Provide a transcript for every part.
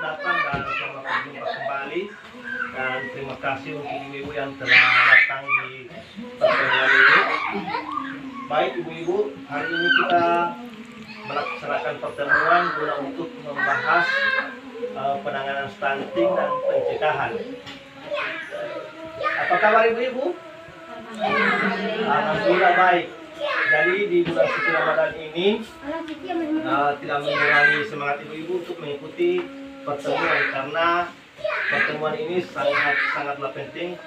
datang dan selamat berjumpa kembali. Dan terima kasih untuk ibu-ibu yang telah datang di pertemuan ini. Baik ibu-ibu, hari ini kita melaksanakan pertemuan guna untuk membahas penanganan stunting dan pencegahan. Apa kabar ibu-ibu? Alhamdulillah baik. Jadi di bulan suci Ramadan ini tidak mengurangi semangat ibu-ibu untuk mengikuti pertemuan, karena pertemuan ini sangatlah penting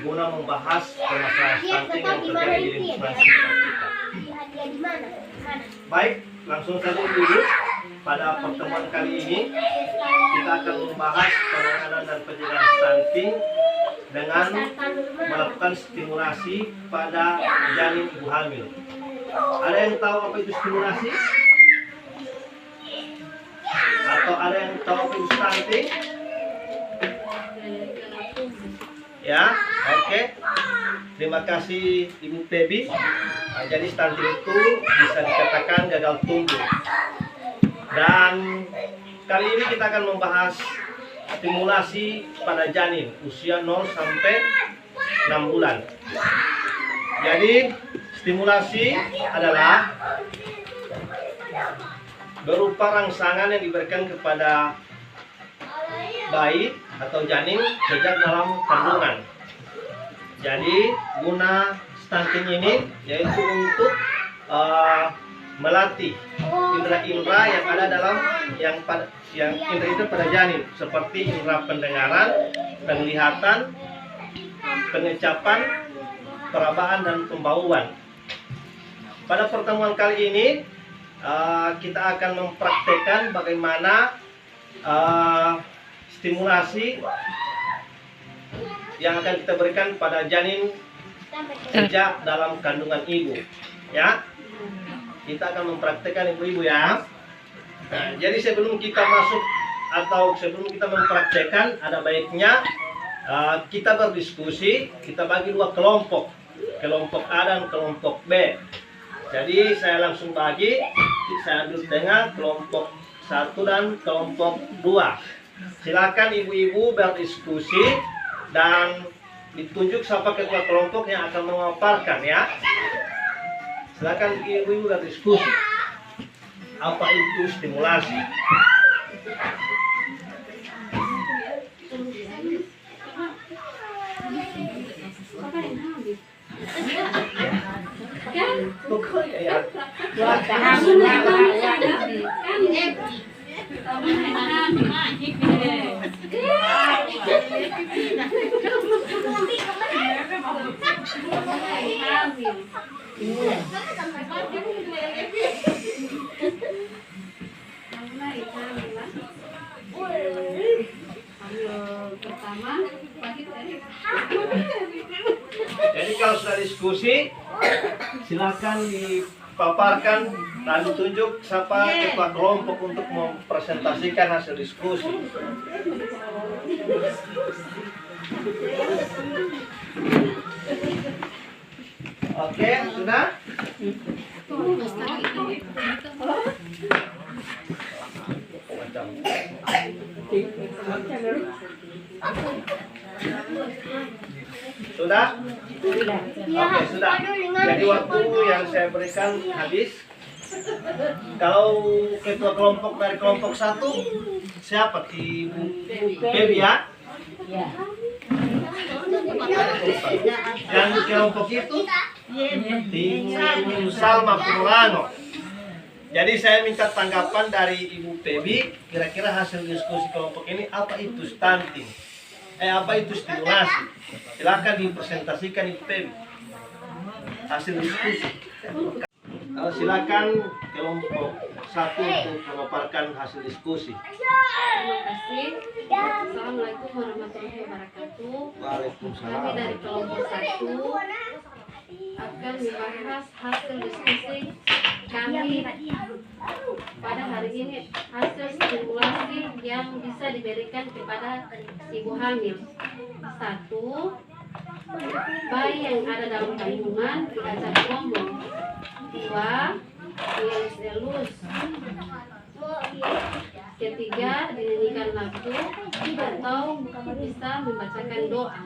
guna membahas permasalahan stunting yang terjadi di lingkungan sekitar kita. Baik, langsung saja ibu-ibu. Pada pertemuan kali ini kita akan membahas penanganan dan pencegahan stunting dengan melakukan stimulasi pada janin ibu hamil. Ada yang tahu apa itu stimulasi? Atau ada yang tahu apa itu stunting? Ya, oke. Terima kasih Ibu Pebi. Jadi stunting itu bisa dikatakan gagal tumbuh. Dan kali ini kita akan membahas stimulasi pada janin usia 0 sampai 6 bulan. Jadi stimulasi adalah berupa rangsangan yang diberikan kepada bayi atau janin sejak dalam kandungan. Jadi guna stunting ini yaitu untuk melatih indera-indera yang ada dalam yang indera pada janin, seperti indera pendengaran, penglihatan, pengecapan, perabaan, dan pembauan. Pada pertemuan kali ini kita akan mempraktekkan bagaimana stimulasi yang akan kita berikan pada janin sejak dalam kandungan ibu. Ya, kita akan mempraktekkan ibu-ibu ya. Nah, jadi sebelum kita masuk atau sebelum kita mempraktekkan, ada baiknya kita berdiskusi. Kita bagi dua kelompok, kelompok A dan kelompok B. Jadi saya langsung bagi, saya duduk dengan kelompok 1 dan kelompok 2. Silakan ibu-ibu berdiskusi dan ditunjuk siapa ketua kelompok yang akan memaparkan ya. Silakan ibu-ibu berdiskusi. Apa itu stimulasi? Pokoknya ya. Jadi kalau sudah diskusi, silakan dipaparkan dan ditunjuk siapa ketua kelompok untuk mempresentasikan hasil diskusi. Oke, sudah? Sudah? Oke, sudah. Jadi waktu yang saya berikan habis. Kalau ketua kelompok dari kelompok 1 siapa? Ibu Pebi ya? Yang di kelompok itu Ibu Salma Purulano. Jadi saya minta tanggapan dari Ibu Pebi, kira-kira hasil diskusi kelompok ini apa itu stunting? Apa itu stimulasi? Silakan dipresentasikan Ibu Pebi hasil diskusi. Silakan kelompok 1 untuk memaparkan hasil diskusi. Terima kasih. Assalamualaikum warahmatullahi wabarakatuh. Waalaikumsalam. Kami dari kelompok 1 akan membahas hasil diskusi kami pada hari ini, hasil stimulasi yang bisa diberikan kepada ibu hamil. 1. Bayi yang ada dalam kandungan diajak ngomong. 2. Elus. 3. Dinyanyikan satu atau bisa membacakan doa.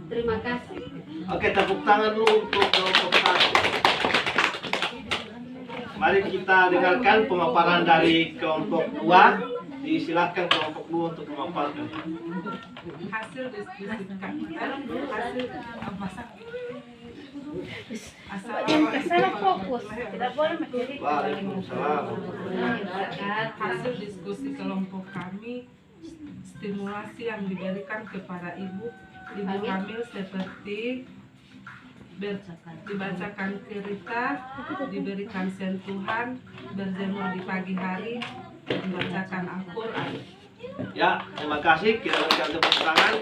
Terima kasih. Oke, tepuk tangan dulu untuk kelompok 1. Mari kita dengarkan pemaparan dari kelompok 2. Disilakan kelompok 2 untuk memaparkan. Hasil diskusi kami hasil Waalaikumsalam. hasil diskusi kelompok kami, stimulasi yang diberikan kepada ibu hamil seperti dibacakan cerita, diberikan sentuhan, berjemur di pagi hari, membacakan Al-Quran. Ya, terima kasih. Kita berikan tepuk tangan.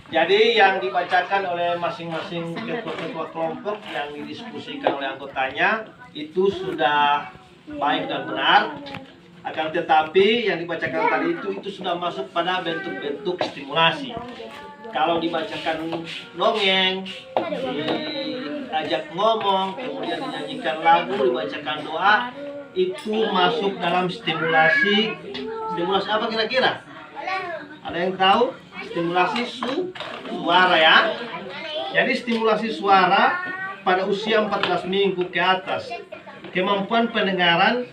Jadi yang dibacakan oleh masing-masing ketua-ketua kelompok yang didiskusikan oleh anggotanya itu sudah baik dan benar. Akan tetapi yang dibacakan tadi itu sudah masuk pada bentuk-bentuk stimulasi. Kalau dibacakan dongeng, diajak ngomong, kemudian dinyanyikan lagu, dibacakan doa, itu masuk dalam stimulasi. Stimulasi apa kira-kira? Ada yang tahu? Stimulasi suara ya. Jadi stimulasi suara pada usia 14 minggu ke atas. Kemampuan pendengaran,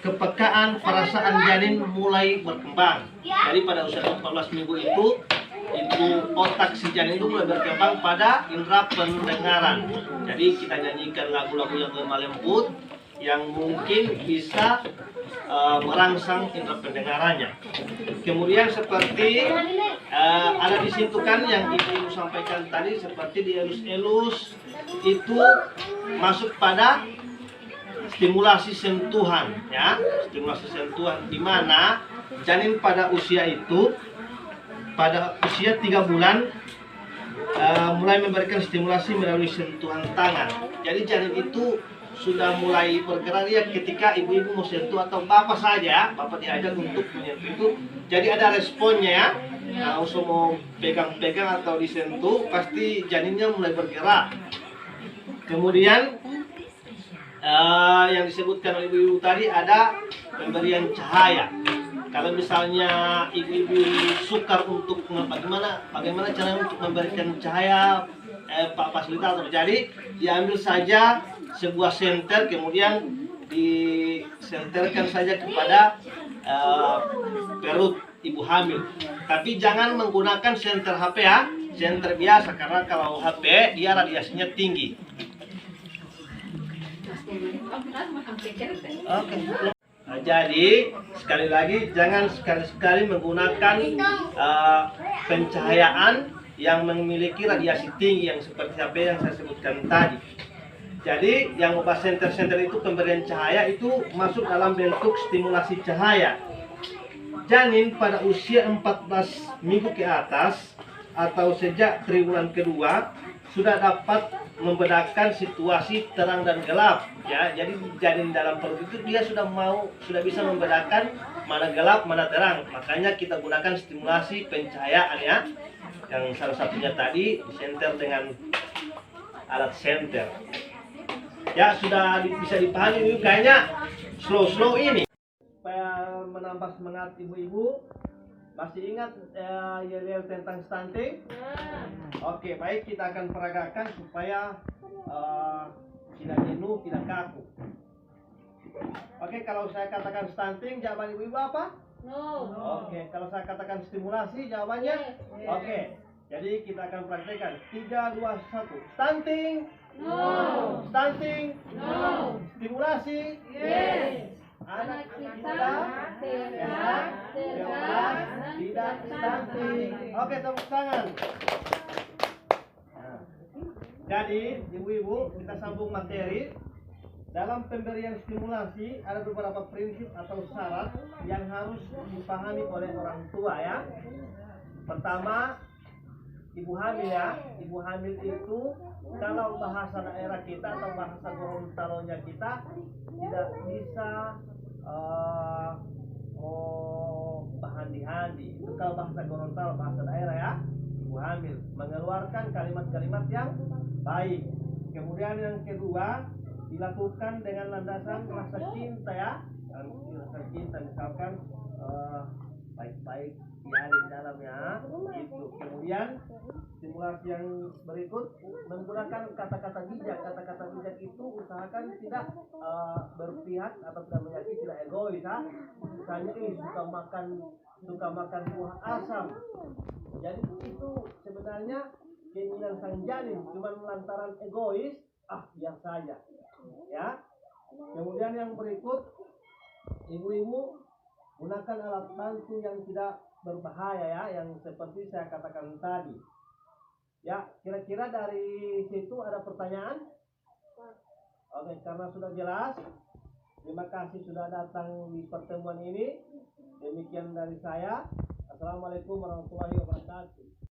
kepekaan, perasaan janin mulai berkembang. Jadi pada usia 14 minggu itu otak si janin itu mulai berkembang pada indera pendengaran. Jadi kita nyanyikan lagu-lagu yang lemah lembut yang mungkin bisa merangsang indera pendengarannya. Kemudian seperti ada di situ kan yang ibu sampaikan tadi, seperti dielus-elus itu masuk pada stimulasi sentuhan ya, stimulasi sentuhan di mana janin pada usia itu pada usia 3 bulan mulai memberikan stimulasi melalui sentuhan tangan. Jadi janin itu sudah mulai bergerak ya ketika ibu-ibu mau sentuh atau bapak saja, bapak diajak untuk menyentuh itu. Jadi ada responnya ya. Nah, usah mau pegang-pegang atau disentuh, pasti janinnya mulai bergerak. Kemudian yang disebutkan oleh ibu-ibu tadi ada pemberian cahaya. Kalau misalnya ibu-ibu sukar untuk bagaimana cara untuk memberikan cahaya fasilitator. Jadi diambil saja sebuah senter, kemudian disenterkan saja kepada perut ibu hamil. Tapi jangan menggunakan senter HP ya, senter biasa, karena kalau HP dia radiasinya tinggi. Oke. Nah, jadi sekali lagi jangan sekali-sekali menggunakan pencahayaan yang memiliki radiasi tinggi yang seperti HP yang saya sebutkan tadi. Jadi yang obat senter-senter itu pemberian cahaya itu masuk dalam bentuk stimulasi cahaya. Janin pada usia 14 minggu ke atas atau sejak triwulan kedua sudah dapat membedakan situasi terang dan gelap ya. Jadi janin dalam perut itu dia sudah bisa membedakan mana gelap mana terang. Makanya kita gunakan stimulasi pencahayaan ya. Yang salah satunya tadi disenter dengan alat senter. Ya sudah bisa dipahami ini, kayaknya slow ini. Supaya menambah semangat ibu-ibu, masih ingat yel-yel tentang stunting? Oke, baik, kita akan peragakan supaya tidak jenuh, tidak kaku. Oke, kalau saya katakan stunting, jawaban ibu-ibu apa? No. Oke, kalau saya katakan stimulasi, jawabannya? Yes. Oke, jadi kita akan praktekkan. 3, 2, 1. Stunting? No. Stunting? No. Stimulasi? Yes. Anak kita sehat, cerdas, tidak stunting. Oke, tepuk tangan. Nah, jadi, ibu-ibu, kita sambung materi. Dalam pemberian stimulasi ada beberapa prinsip atau syarat yang harus dipahami oleh orang tua ya. Pertama, ibu hamil ya. Ibu hamil itu kalau bahasa daerah kita atau bahasa Gorontalonya kita tidak bisa bahandi-handi. Itu kalau bahasa Gorontalo, bahasa daerah ya. Ibu hamil mengeluarkan kalimat-kalimat yang baik. Kemudian yang kedua, dilakukan dengan landasan rasa cinta ya, rasa cinta misalkan baik-baik di dalam ya itu. Kemudian simulasi yang berikut menggunakan kata-kata bijak. Kata-kata bijak itu usahakan tidak berpihak atau tidak menyakiti, tidak egois ya. Misalnya suka makan buah asam, jadi itu sebenarnya keinginan sang janin, cuma lantaran egois, biar saja ya. Kemudian yang berikut, ibu-ibu gunakan alat bantu yang tidak berbahaya ya, yang seperti saya katakan tadi ya. Kira-kira dari situ ada pertanyaan? Oke, karena sudah jelas, terima kasih sudah datang di pertemuan ini. Demikian dari saya. Assalamualaikum warahmatullahi wabarakatuh.